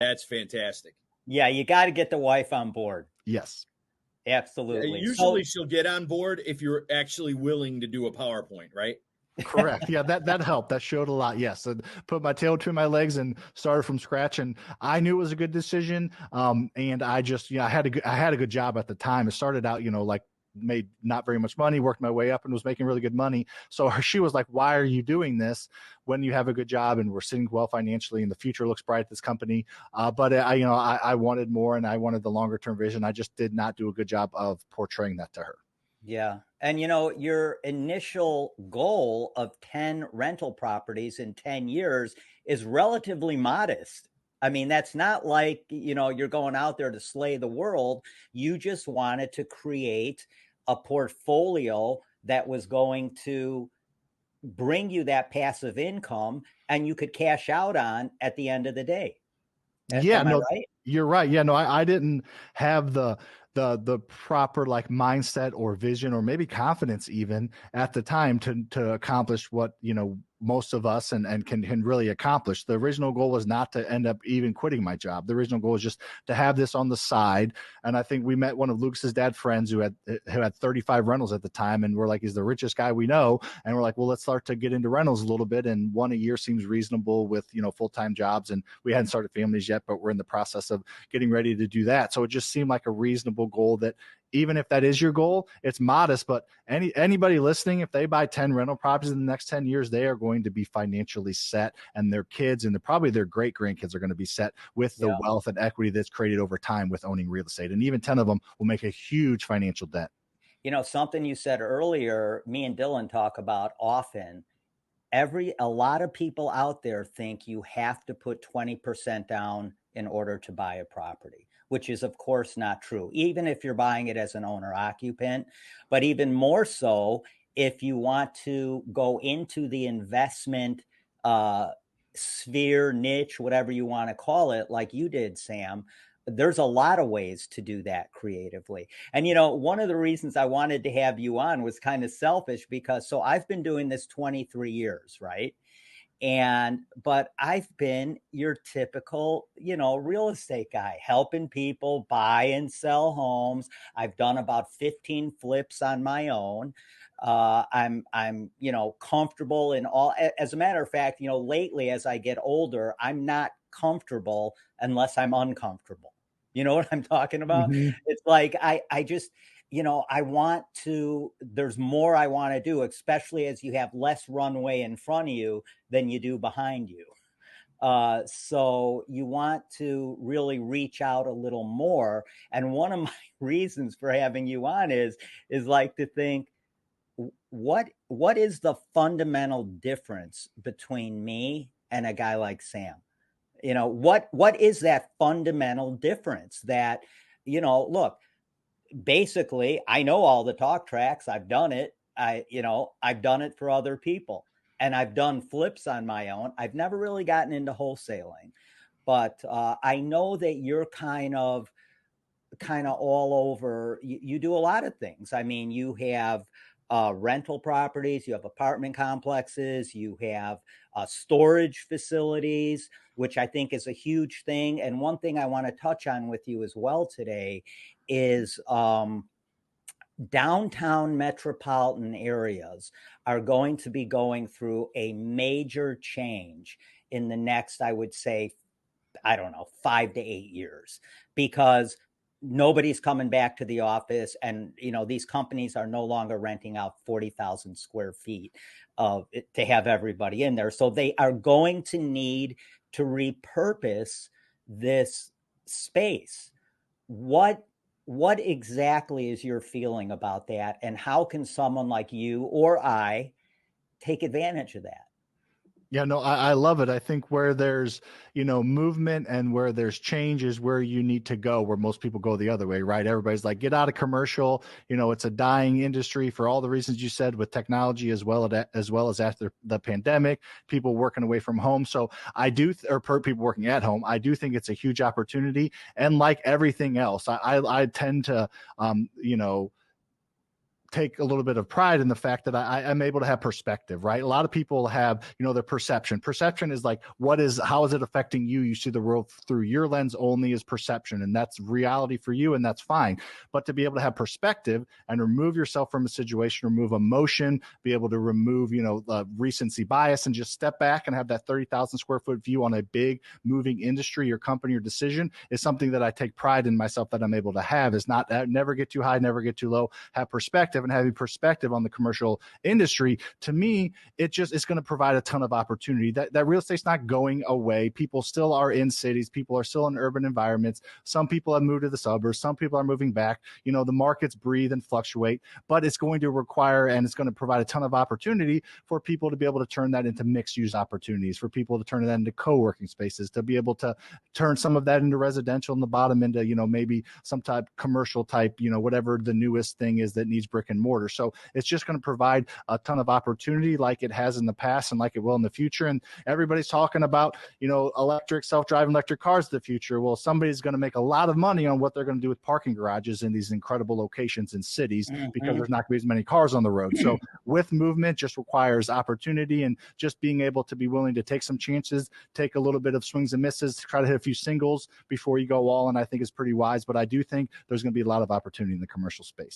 That's fantastic. Yeah, you got to get the wife on board. Yes. Absolutely. Usually she'll get on board if you're actually willing to do a PowerPoint, right? Correct. Yeah, that helped. That showed a lot. Yes. And put my tail between my legs and started from scratch. And I knew it was a good decision. And I just, I had a good job at the time. It started out, like made not very much money, worked my way up and was making really good money. So she was like, why are you doing this when you have a good job and we're sitting well financially and the future looks bright at this company? But I wanted more and I wanted the longer term vision. I just did not do a good job of portraying that to her. Yeah. And, your initial goal of 10 rental properties in 10 years is relatively modest. I mean, that's not like, you're going out there to slay the world. You just wanted to create a portfolio that was going to bring you that passive income and you could cash out on at the end of the day. Yeah, Am I right? You're right. Yeah, no, I didn't have the proper like mindset or vision or maybe confidence even at the time to accomplish what, most of us and can really accomplish. The original goal was not to end up even quitting my job. The original goal was just to have this on the side. And I think we met one of Lucas's dad friends who had 35 rentals at the time. And we're like, he's the richest guy we know. And we're like, well, let's start to get into rentals a little bit. And one a year seems reasonable with, full-time jobs. And we hadn't started families yet, but we're in the process of getting ready to do that. So it just seemed like a reasonable goal that even if that is your goal, it's modest, but anybody listening, if they buy 10 rental properties in the next 10 years, they are going to be financially set, and their kids and probably their great grandkids are going to be set with the wealth and equity that's created over time with owning real estate. And even 10 of them will make a huge financial dent. Something you said earlier, me and Dylan talk about often. A lot of people out there think you have to put 20% down in order to buy a property, which is of course not true, even if you're buying it as an owner occupant, but even more so if you want to go into the investment sphere, niche, whatever you want to call it, like you did, Sam. There's a lot of ways to do that creatively. And, one of the reasons I wanted to have you on was kind of selfish because I've been doing this 23 years, right? But I've been your typical, real estate guy, helping people buy and sell homes. I've done about 15 flips on my own. I'm comfortable in all. As a matter of fact, lately, as I get older, I'm not comfortable unless I'm uncomfortable. You know what I'm talking about? Mm-hmm. It's like, I just, I want to, there's more I want to do, especially as you have less runway in front of you than you do behind you. So you want to really reach out a little more. And one of my reasons for having you on is like to think, what is the fundamental difference between me and a guy like Sam? What is that fundamental difference that, look, basically, I know all the talk tracks. I've done it. I've done it for other people, and I've done flips on my own. I've never really gotten into wholesaling, but I know that you're kind of all over. You do a lot of things. I mean, you have rental properties, you have apartment complexes, you have storage facilities, which I think is a huge thing. And one thing I want to touch on with you as well today is downtown metropolitan areas are going to be going through a major change in the next, I would say, 5 to 8 years, because nobody's coming back to the office, and these companies are no longer renting out 40,000 square feet of it to have everybody in there. So they are going to need to repurpose this space. What exactly is your feeling about that, and how can someone like you or I take advantage of that? Yeah, no, I love it. I think where there's, movement and where there's change is where you need to go, where most people go the other way, right? Everybody's like, get out of commercial. It's a dying industry for all the reasons you said, with technology as well as after the pandemic, people working away from home. So people working at home, I do think it's a huge opportunity. And like everything else, I tend to, take a little bit of pride in the fact that I'm able to have perspective, right? A lot of people have, their perception. Perception is like, how is it affecting you? You see the world through your lens only as perception, and that's reality for you, and that's fine. But to be able to have perspective and remove yourself from a situation, remove emotion, be able to remove, recency bias, and just step back and have that 30,000 square foot view on a big moving industry or company or decision is something that I take pride in myself that I'm able to have. Is not never get too high, never get too low, have perspective. And having perspective on the commercial industry, to me, it's going to provide a ton of opportunity. That real estate's not going away. People still are in cities. People are still in urban environments. Some people have moved to the suburbs. Some people are moving back. The markets breathe and fluctuate, but it's going to require, and it's going to provide a ton of opportunity for people to be able to turn that into mixed use opportunities, for people to turn that into co-working spaces, to be able to turn some of that into residential and the bottom into, maybe some type commercial type, whatever the newest thing is that needs brick and mortar. So it's just going to provide a ton of opportunity like it has in the past and like it will in the future. And everybody's talking about, electric, self-driving electric cars in the future. Well, somebody's going to make a lot of money on what they're going to do with parking garages in these incredible locations in cities because there's not going to be as many cars on the road. So with movement just requires opportunity and just being able to be willing to take some chances, take a little bit of swings and misses, try to hit a few singles before you go all in, I think is pretty wise. But I do think there's going to be a lot of opportunity in the commercial space.